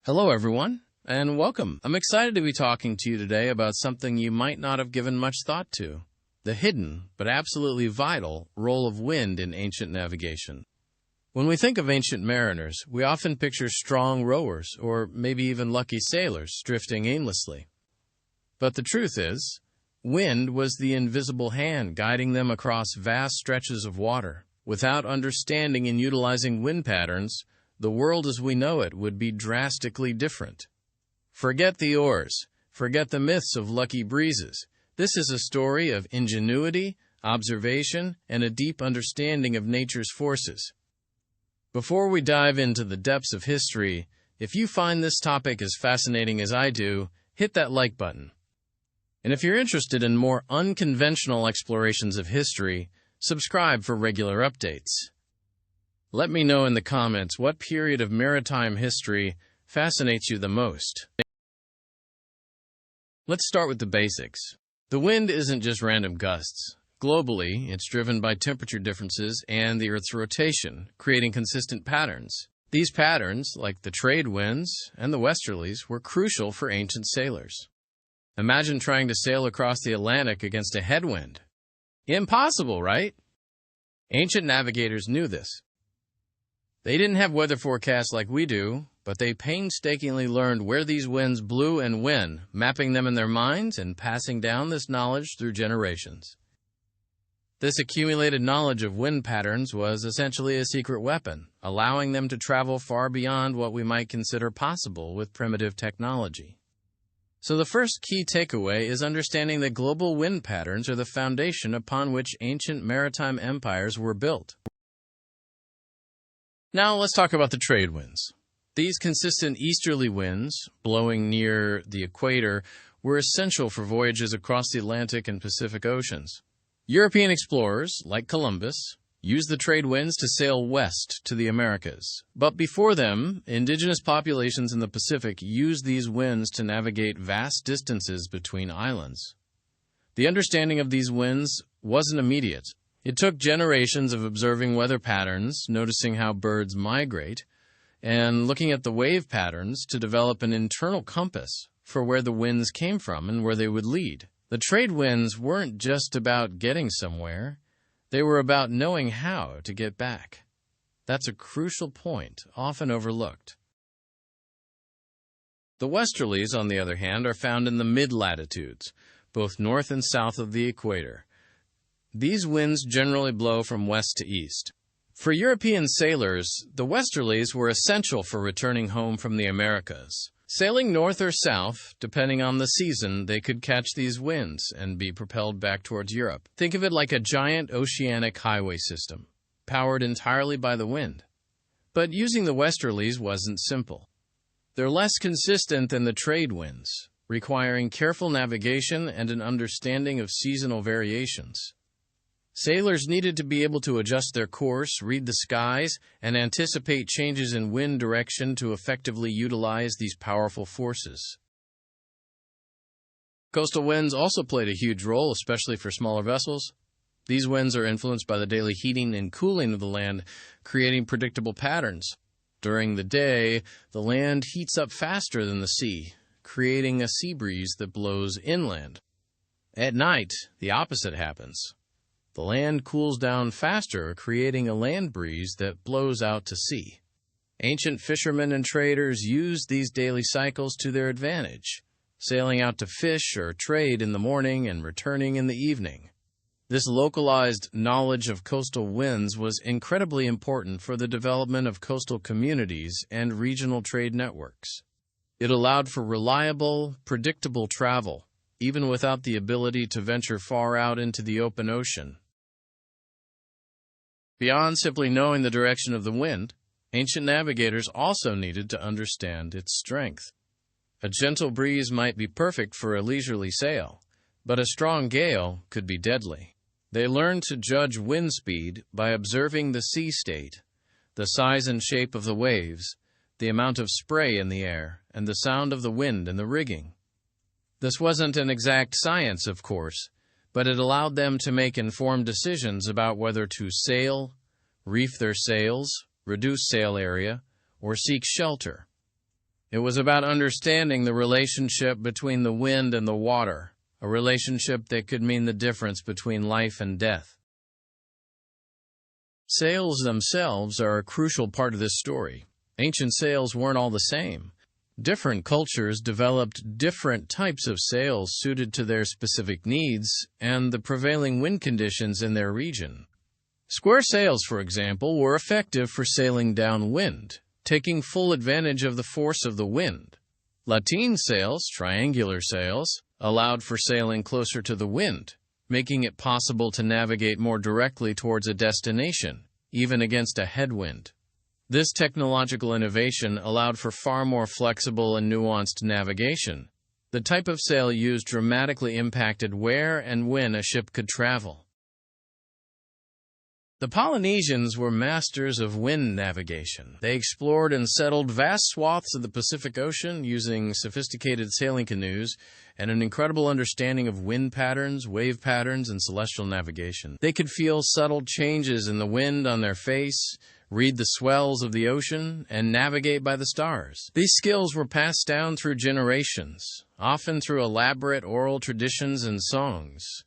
Hello, everyone, and welcome. I'm excited to be talking to you today about something you might not have given much thought to, the hidden but absolutely vital role of wind in ancient navigation. When we think of ancient mariners, we often picture strong rowers or maybe even lucky sailors drifting aimlessly. But the truth is, wind was the invisible hand guiding them across vast stretches of water. Without understanding and utilizing wind patterns, the world as we know it would be drastically different. Forget the oars. Forget the myths of lucky breezes. This is a story of ingenuity, observation, and a deep understanding of nature's forces. Before we dive into the depths of history, if you find this topic as fascinating as I do, hit that like button. And if you're interested in more unconventional explorations of history, subscribe for regular updates. Let me know in the comments what period of maritime history fascinates you the most. Let's start with the basics. The wind isn't just random gusts. Globally, it's driven by temperature differences and the Earth's rotation, creating consistent patterns. These patterns, like the trade winds and the westerlies, were crucial for ancient sailors. Imagine trying to sail across the Atlantic against a headwind. Impossible, right? Ancient navigators knew this. They didn't have weather forecasts like we do, but they painstakingly learned where these winds blew and when, mapping them in their minds and passing down this knowledge through generations. This accumulated knowledge of wind patterns was essentially a secret weapon, allowing them to travel far beyond what we might consider possible with primitive technology. So the first key takeaway is understanding that global wind patterns are the foundation upon which ancient maritime empires were built. Now let's talk about the trade winds. These consistent easterly winds, blowing near the equator, were essential for voyages across the Atlantic and Pacific Oceans. European explorers, like Columbus, used the trade winds to sail west to the Americas. But before them, indigenous populations in the Pacific used these winds to navigate vast distances between islands. The understanding of these winds wasn't immediate. It took generations of observing weather patterns, noticing how birds migrate, and looking at the wave patterns to develop an internal compass for where the winds came from and where they would lead. The trade winds weren't just about getting somewhere. They were about knowing how to get back. That's a crucial point, often overlooked. The westerlies, on the other hand, are found in the mid-latitudes, both north and south of the equator. These winds generally blow from west to east. For European sailors, the westerlies were essential for returning home from the Americas. Sailing north or south, depending on the season, they could catch these winds and be propelled back towards Europe. Think of it like a giant oceanic highway system, powered entirely by the wind. But using the westerlies wasn't simple. They're less consistent than the trade winds, requiring careful navigation and an understanding of seasonal variations. Sailors needed to be able to adjust their course, read the skies, and anticipate changes in wind direction to effectively utilize these powerful forces. Coastal winds also played a huge role, especially for smaller vessels. These winds are influenced by the daily heating and cooling of the land, creating predictable patterns. During the day, the land heats up faster than the sea, creating a sea breeze that blows inland. At night, the opposite happens. The land cools down faster, creating a land breeze that blows out to sea. Ancient fishermen and traders used these daily cycles to their advantage, sailing out to fish or trade in the morning and returning in the evening. This localized knowledge of coastal winds was incredibly important for the development of coastal communities and regional trade networks. It allowed for reliable, predictable travel, even without the ability to venture far out into the open ocean. Beyond simply knowing the direction of the wind, ancient navigators also needed to understand its strength. A gentle breeze might be perfect for a leisurely sail, but a strong gale could be deadly. They learned to judge wind speed by observing the sea state, the size and shape of the waves, the amount of spray in the air, and the sound of the wind in the rigging. This wasn't an exact science, of course, but it allowed them to make informed decisions about whether to sail, reef their sails, reduce sail area, or seek shelter. It was about understanding the relationship between the wind and the water, a relationship that could mean the difference between life and death. Sails themselves are a crucial part of this story. Ancient sails weren't all the same. Different cultures developed different types of sails suited to their specific needs and the prevailing wind conditions in their region. Square sails, for example, were effective for sailing downwind, taking full advantage of the force of the wind. Lateen sails, triangular sails, allowed for sailing closer to the wind, making it possible to navigate more directly towards a destination, even against a headwind. This technological innovation allowed for far more flexible and nuanced navigation. The type of sail used dramatically impacted where and when a ship could travel. The Polynesians were masters of wind navigation. They explored and settled vast swaths of the Pacific Ocean using sophisticated sailing canoes and an incredible understanding of wind patterns, wave patterns, and celestial navigation. They could feel subtle changes in the wind on their face, read the swells of the ocean, and navigate by the stars. These skills were passed down through generations, often through elaborate oral traditions and songs.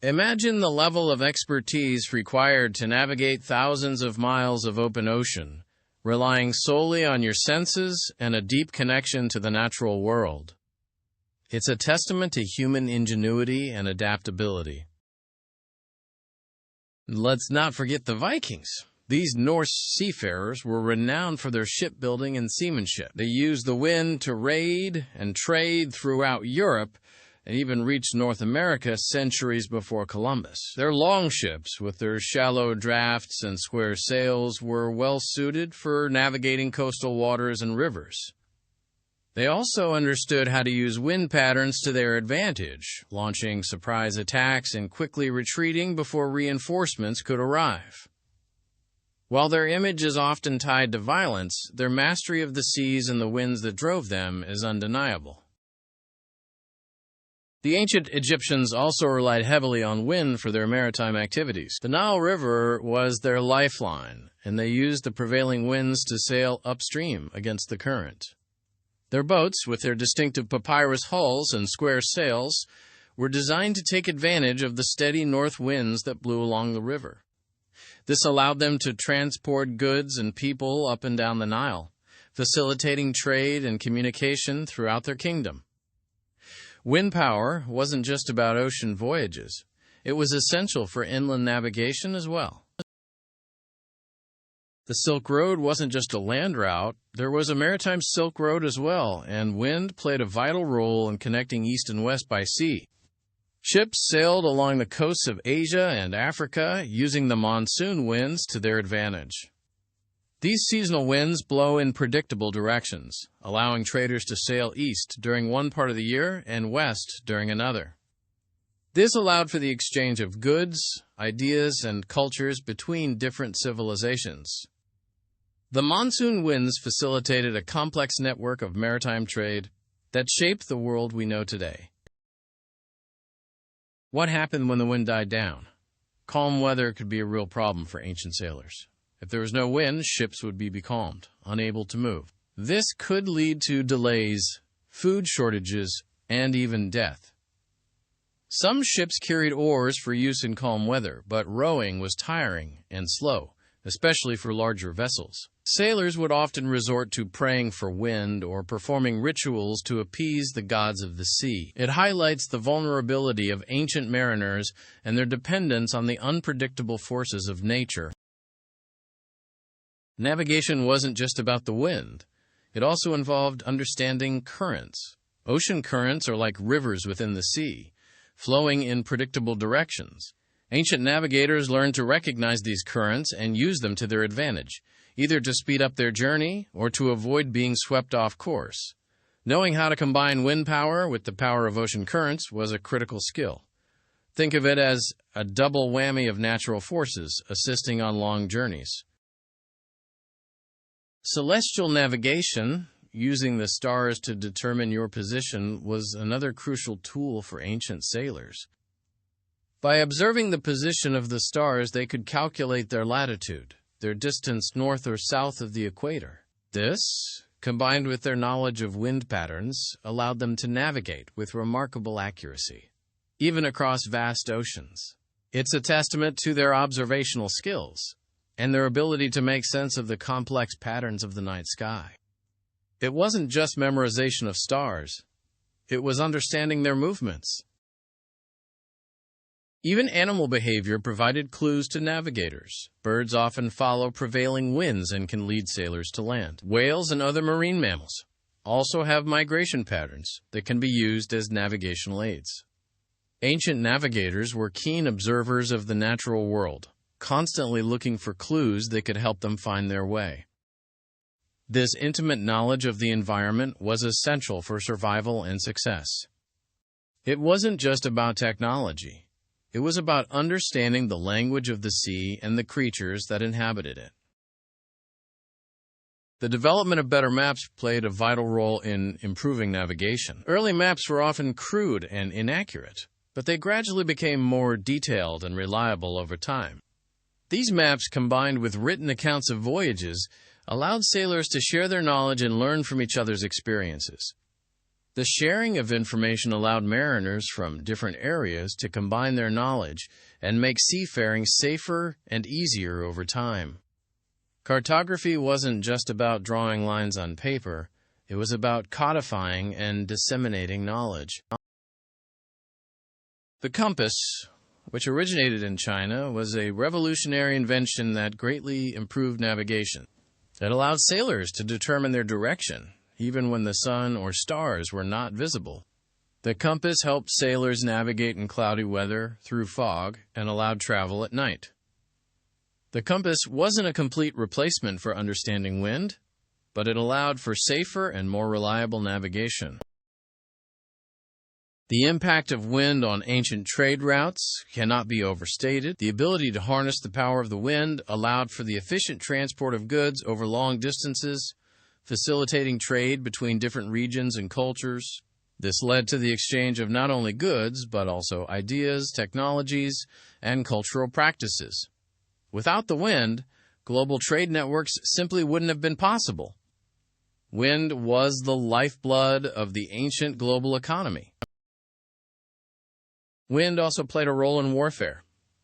Imagine the level of expertise required to navigate thousands of miles of open ocean, relying solely on your senses and a deep connection to the natural world. It's a testament to human ingenuity and adaptability. Let's not forget the Vikings. These Norse seafarers were renowned for their shipbuilding and seamanship. They used the wind to raid and trade throughout Europe, and even reached North America centuries before Columbus. Their longships, with their shallow drafts and square sails, were well suited for navigating coastal waters and rivers. They also understood how to use wind patterns to their advantage, launching surprise attacks and quickly retreating before reinforcements could arrive. While their image is often tied to violence, their mastery of the seas and the winds that drove them is undeniable. The ancient Egyptians also relied heavily on wind for their maritime activities. The Nile River was their lifeline, and they used the prevailing winds to sail upstream against the current. Their boats, with their distinctive papyrus hulls and square sails, were designed to take advantage of the steady north winds that blew along the river. This allowed them to transport goods and people up and down the Nile, facilitating trade and communication throughout their kingdom. Wind power wasn't just about ocean voyages. It was essential for inland navigation as well. The Silk Road wasn't just a land route. There was a maritime Silk Road as well, and wind played a vital role in connecting east and west by sea. Ships sailed along the coasts of Asia and Africa, using the monsoon winds to their advantage. These seasonal winds blow in predictable directions, allowing traders to sail east during one part of the year and west during another. This allowed for the exchange of goods, ideas, and cultures between different civilizations. The monsoon winds facilitated a complex network of maritime trade that shaped the world we know today. What happened when the wind died down? Calm weather could be a real problem for ancient sailors. If there was no wind, ships would be becalmed, unable to move. This could lead to delays, food shortages, and even death. Some ships carried oars for use in calm weather, but rowing was tiring and slow, especially for larger vessels. Sailors would often resort to praying for wind or performing rituals to appease the gods of the sea. It highlights the vulnerability of ancient mariners and their dependence on the unpredictable forces of nature. Navigation wasn't just about the wind. It also involved understanding currents. Ocean currents are like rivers within the sea, flowing in predictable directions. Ancient navigators learned to recognize these currents and use them to their advantage, either to speed up their journey or to avoid being swept off course. Knowing how to combine wind power with the power of ocean currents was a critical skill. Think of it as a double whammy of natural forces assisting on long journeys. Celestial navigation, using the stars to determine your position, was another crucial tool for ancient sailors. By observing the position of the stars, they could calculate their latitude, their distance north or south of the equator. This combined with their knowledge of wind patterns, allowed them to navigate with remarkable accuracy, even across vast oceans. It's a testament to their observational skills and their ability to make sense of the complex patterns of the night sky. It wasn't just memorization of stars, it was understanding their movements. Even animal behavior provided clues to navigators. Birds often follow prevailing winds and can lead sailors to land. Whales and other marine mammals also have migration patterns that can be used as navigational aids. Ancient navigators were keen observers of the natural world, constantly looking for clues that could help them find their way. This intimate knowledge of the environment was essential for survival and success. It wasn't just about technology. It was about understanding the language of the sea and the creatures that inhabited it. The development of better maps played a vital role in improving navigation. Early maps were often crude and inaccurate, but they gradually became more detailed and reliable over time. These maps, combined with written accounts of voyages, allowed sailors to share their knowledge and learn from each other's experiences. The sharing of information allowed mariners from different areas to combine their knowledge and make seafaring safer and easier over time. Cartography wasn't just about drawing lines on paper, it was about codifying and disseminating knowledge. The compass, which originated in China, was a revolutionary invention that greatly improved navigation. It allowed sailors to determine their direction, even when the sun or stars were not visible. The compass helped sailors navigate in cloudy weather, through fog, and allowed travel at night. The compass wasn't a complete replacement for understanding wind, but it allowed for safer and more reliable navigation. The impact of wind on ancient trade routes cannot be overstated. The ability to harness the power of the wind allowed for the efficient transport of goods over long distances, facilitating trade between different regions and cultures. This led to the exchange of not only goods, but also ideas, technologies, and cultural practices. Without the wind, global trade networks simply wouldn't have been possible. Wind was the lifeblood of the ancient global economy. Wind also played a role in warfare.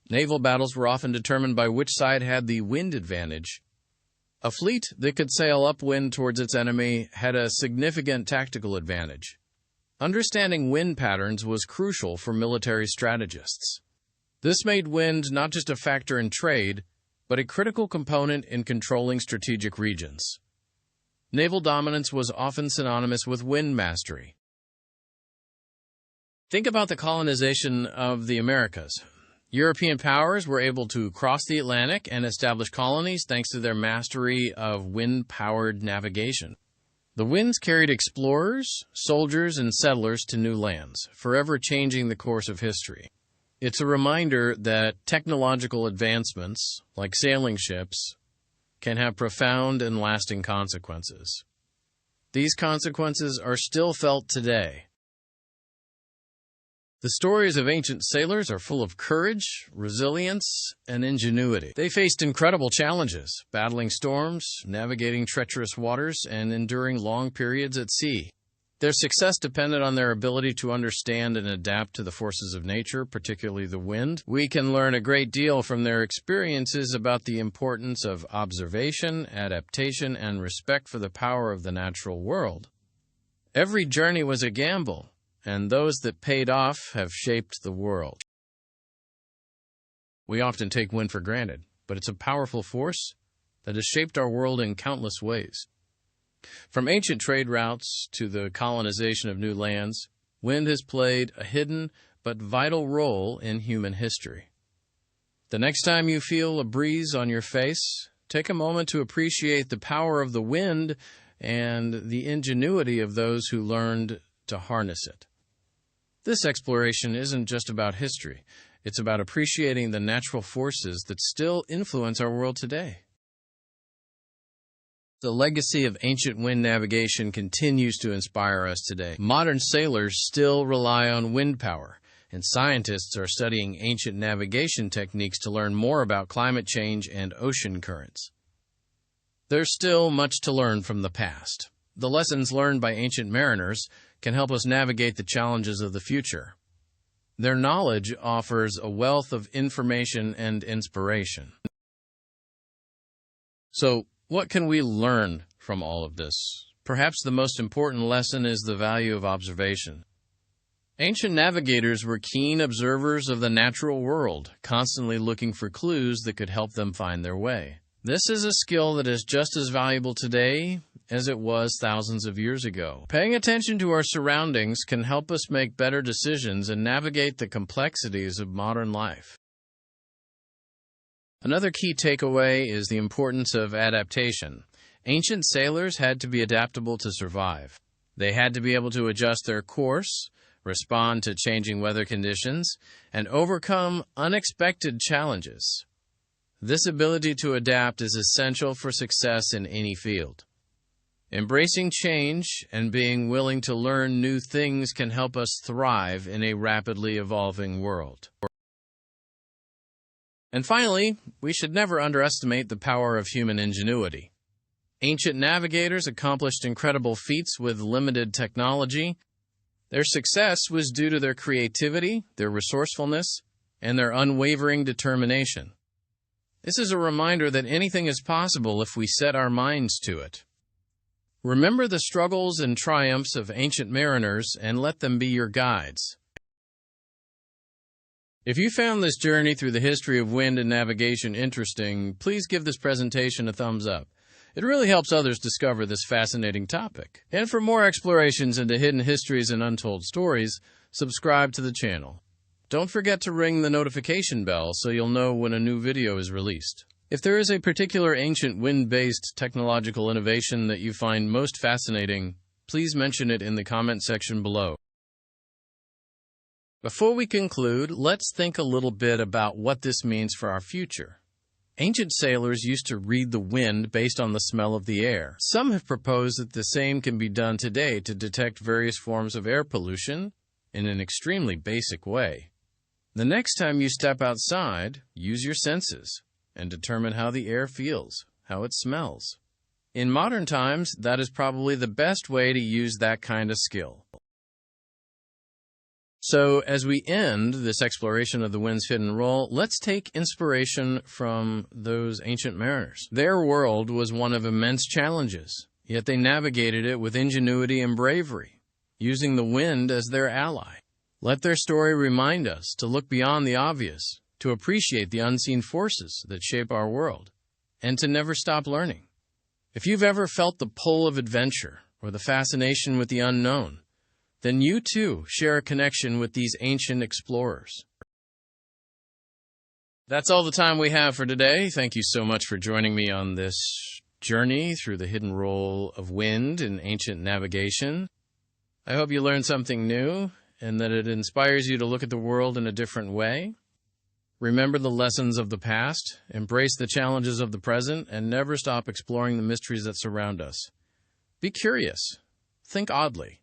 Naval battles were often determined by which side had the wind advantage. A fleet that could sail upwind towards its enemy had a significant tactical advantage. Understanding wind patterns was crucial for military strategists. This made wind not just a factor in trade, but a critical component in controlling strategic regions. Naval dominance was often synonymous with wind mastery. Think about the colonization of the Americas. European powers were able to cross the Atlantic and establish colonies thanks to their mastery of wind-powered navigation. The winds carried explorers, soldiers, and settlers to new lands, forever changing the course of history. It's a reminder that technological advancements, like sailing ships, can have profound and lasting consequences. These consequences are still felt today. The stories of ancient sailors are full of courage, resilience, and ingenuity. They faced incredible challenges, battling storms, navigating treacherous waters, and enduring long periods at sea. Their success depended on their ability to understand and adapt to the forces of nature, particularly the wind. We can learn a great deal from their experiences about the importance of observation, adaptation, and respect for the power of the natural world. Every journey was a gamble, and those that paid off have shaped the world. We often take wind for granted, but it's a powerful force that has shaped our world in countless ways. From ancient trade routes to the colonization of new lands, wind has played a hidden but vital role in human history. The next time you feel a breeze on your face, take a moment to appreciate the power of the wind and the ingenuity of those who learned to harness it. This exploration isn't just about history. It's about appreciating the natural forces that still influence our world today. The legacy of ancient wind navigation continues to inspire us today. Modern sailors still rely on wind power, and scientists are studying ancient navigation techniques to learn more about climate change and ocean currents. There's still much to learn from the past, The lessons learned by ancient mariners can help us navigate the challenges of the future. Their knowledge offers a wealth of information and inspiration. So, what can we learn from all of this? Perhaps the most important lesson is the value of observation. Ancient navigators were keen observers of the natural world, constantly looking for clues that could help them find their way. This is a skill that is just as valuable today as it was thousands of years ago. Paying attention to our surroundings can help us make better decisions and navigate the complexities of modern life. Another key takeaway is the importance of adaptation. Ancient sailors had to be adaptable to survive. They had to be able to adjust their course, respond to changing weather conditions, and overcome unexpected challenges. This ability to adapt is essential for success in any field. Embracing change and being willing to learn new things can help us thrive in a rapidly evolving world. And finally, we should never underestimate the power of human ingenuity. Ancient navigators accomplished incredible feats with limited technology. Their success was due to their creativity, their resourcefulness, and their unwavering determination. This is a reminder that anything is possible if we set our minds to it. Remember the struggles and triumphs of ancient mariners and let them be your guides. If you found this journey through the history of wind and navigation interesting, please give this presentation a thumbs up. It really helps others discover this fascinating topic. And for more explorations into hidden histories and untold stories, subscribe to the channel. Don't forget to ring the notification bell so you'll know when a new video is released. If there is a particular ancient wind-based technological innovation that you find most fascinating, please mention it in the comment section below. Before we conclude, let's think a little bit about what this means for our future. Ancient sailors used to read the wind based on the smell of the air. Some have proposed that the same can be done today to detect various forms of air pollution in an extremely basic way. The next time you step outside, use your senses and determine how the air feels, how it smells. In modern times, that is probably the best way to use that kind of skill. So, as we end this exploration of the wind's hidden role, let's take inspiration from those ancient mariners. Their world was one of immense challenges, yet they navigated it with ingenuity and bravery, using the wind as their ally. Let their story remind us to look beyond the obvious, to appreciate the unseen forces that shape our world, and to never stop learning. If you've ever felt the pull of adventure or the fascination with the unknown, then you too share a connection with these ancient explorers. That's all the time we have for today. Thank you so much for joining me on this journey through the hidden role of wind in ancient navigation. I hope you learned something new and that it inspires you to look at the world in a different way. Remember the lessons of the past, embrace the challenges of the present, and never stop exploring the mysteries that surround us. Be curious. Think oddly.